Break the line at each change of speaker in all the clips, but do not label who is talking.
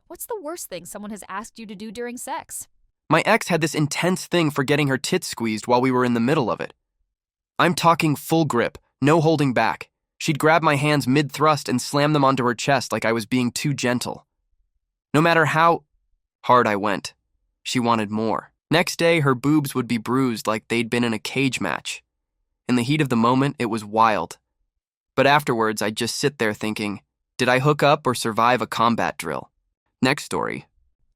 What's the worst thing someone has asked you to do during sex?
My ex had this intense thing for getting her tits squeezed while we were in the middle of it. I'm talking full grip, no holding back. She'd grab my hands mid-thrust and slam them onto her chest like I was being too gentle. No matter how hard I went, she wanted more. Next day, her boobs would be bruised like they'd been in a cage match. In the heat of the moment, it was wild. But afterwards, I'd just sit there thinking, did I hook up or survive a combat drill? Next story.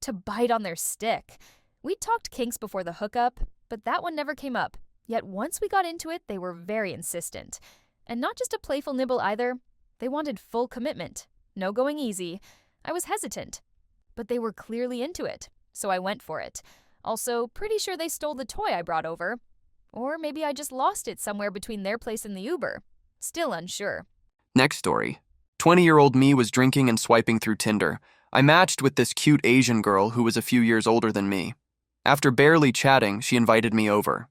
To bite on their stick. We talked kinks before the hookup, but that one never came up. Yet once we got into it, they were very insistent. And not just a playful nibble either. They wanted full commitment. No going easy. I was hesitant. But they were clearly into it, so I went for it. Also, pretty sure they stole the toy I brought over. Or maybe I just lost it somewhere between their place and the Uber. Still unsure.
Next story. 20-year-old me was drinking and swiping through Tinder. I matched with this cute Asian girl who was a few years older than me. After barely chatting, she invited me over.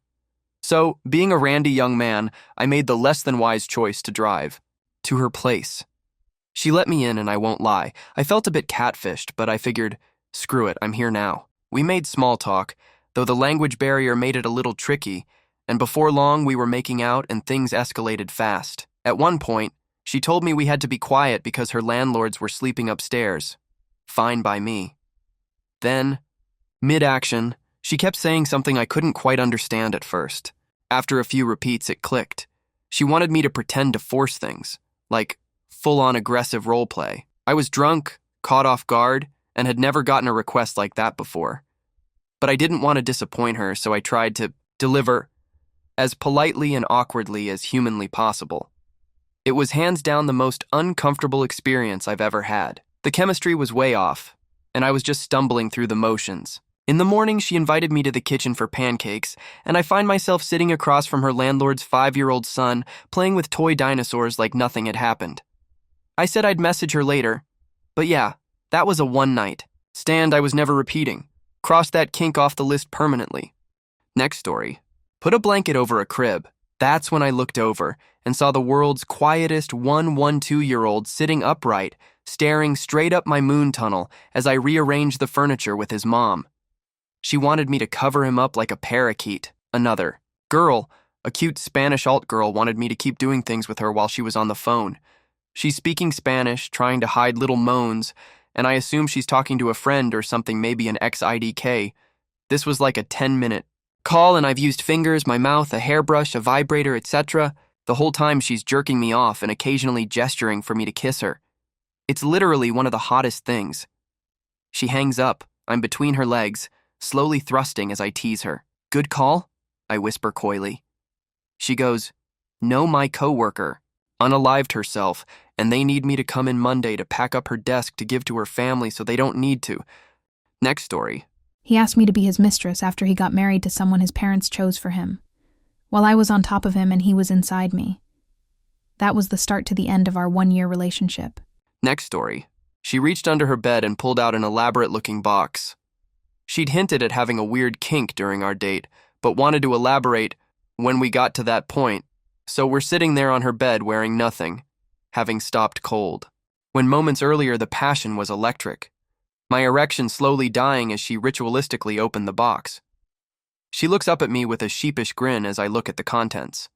So, being a randy young man, I made the less-than-wise choice to drive to her place. She let me in, and I won't lie. I felt a bit catfished, but I figured, screw it, I'm here now. We made small talk, though the language barrier made it a little tricky, and before long we were making out and things escalated fast. At one point, she told me we had to be quiet because her landlords were sleeping upstairs. Fine by me. Then, mid-action, she kept saying something I couldn't quite understand at first. After a few repeats, it clicked. She wanted me to pretend to force things, like full-on aggressive roleplay. I was drunk, caught off guard, and had never gotten a request like that before. But I didn't want to disappoint her, so I tried to deliver as politely and awkwardly as humanly possible. It was hands down the most uncomfortable experience I've ever had. The chemistry was way off, and I was just stumbling through the motions. In the morning, she invited me to the kitchen for pancakes, and I find myself sitting across from her landlord's 5-year-old son, playing with toy dinosaurs like nothing had happened. I said I'd message her later, but yeah, that was a one-night stand I was never repeating. Crossed that kink off the list permanently. Next story. Put a blanket over a crib. That's when I looked over and saw the world's quietest 1-2-year-old sitting upright, staring straight up my moon tunnel as I rearranged the furniture with his mom. She wanted me to cover him up like a parakeet. Another girl, a cute Spanish alt girl, wanted me to keep doing things with her while she was on the phone. She's speaking Spanish, trying to hide little moans, and I assume she's talking to a friend or something, maybe an ex-IDK. This was like a 10-minute call, and I've used fingers, my mouth, a hairbrush, a vibrator, etc. The whole time she's jerking me off and occasionally gesturing for me to kiss her. It's literally one of the hottest things. She hangs up. I'm between her legs, slowly thrusting as I tease her. Good call? I whisper coyly. She goes, no, my coworker unalived herself, and they need me to come in Monday to pack up her desk to give to her family so they don't need to. Next story.
He asked me to be his mistress after he got married to someone his parents chose for him, while I was on top of him and he was inside me. That was the start to the end of our 1-year relationship.
Next story. She reached under her bed and pulled out an elaborate-looking box. She'd hinted at having a weird kink during our date, but wanted to elaborate when we got to that point, so we're sitting there on her bed wearing nothing, having stopped cold. When moments earlier the passion was electric, my erection slowly dying as she ritualistically opened the box. She looks up at me with a sheepish grin as I look at the contents.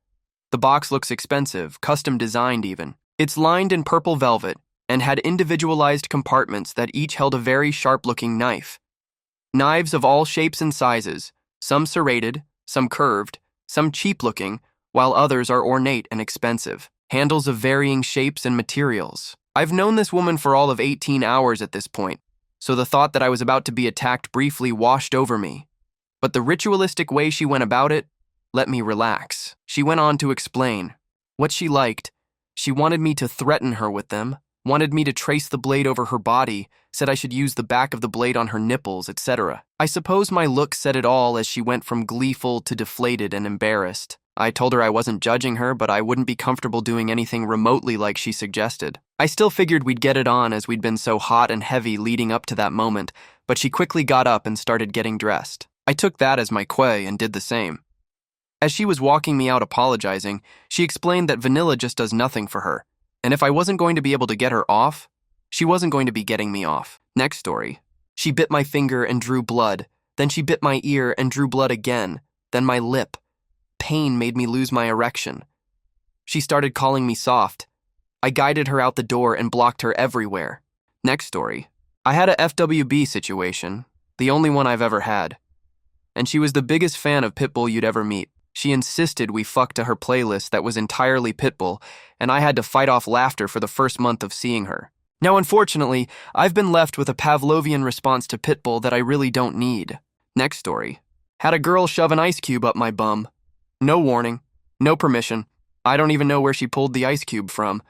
The box looks expensive, custom designed even. It's lined in purple velvet and had individualized compartments that each held a very sharp-looking knife. Knives of all shapes and sizes, some serrated, some curved, some cheap-looking, while others are ornate and expensive. Handles of varying shapes and materials. I've known this woman for all of 18 hours at this point, so the thought that I was about to be attacked briefly washed over me. But the ritualistic way she went about it let me relax. She went on to explain what she liked. She wanted me to threaten her with them, wanted me to trace the blade over her body, said I should use the back of the blade on her nipples, etc. I suppose my look said it all as she went from gleeful to deflated and embarrassed. I told her I wasn't judging her, but I wouldn't be comfortable doing anything remotely like she suggested. I still figured we'd get it on as we'd been so hot and heavy leading up to that moment, but she quickly got up and started getting dressed. I took that as my quay and did the same. As she was walking me out apologizing, she explained that vanilla just does nothing for her, and if I wasn't going to be able to get her off, She wasn't going to be getting me off. Next story. She bit my finger and drew blood. Then she bit my ear and drew blood again. Then my lip. Pain made me lose my erection. She started calling me soft. I guided her out the door and blocked her everywhere. Next story. I had a FWB situation, the only one I've ever had. And she was the biggest fan of Pitbull you'd ever meet. She insisted we fuck to her playlist that was entirely Pitbull, and I had to fight off laughter for the first month of seeing her. Now, unfortunately, I've been left with a Pavlovian response to Pitbull that I really don't need. Next story. Had a girl shove an ice cube up my bum. No warning, no permission. I don't even know where she pulled the ice cube from.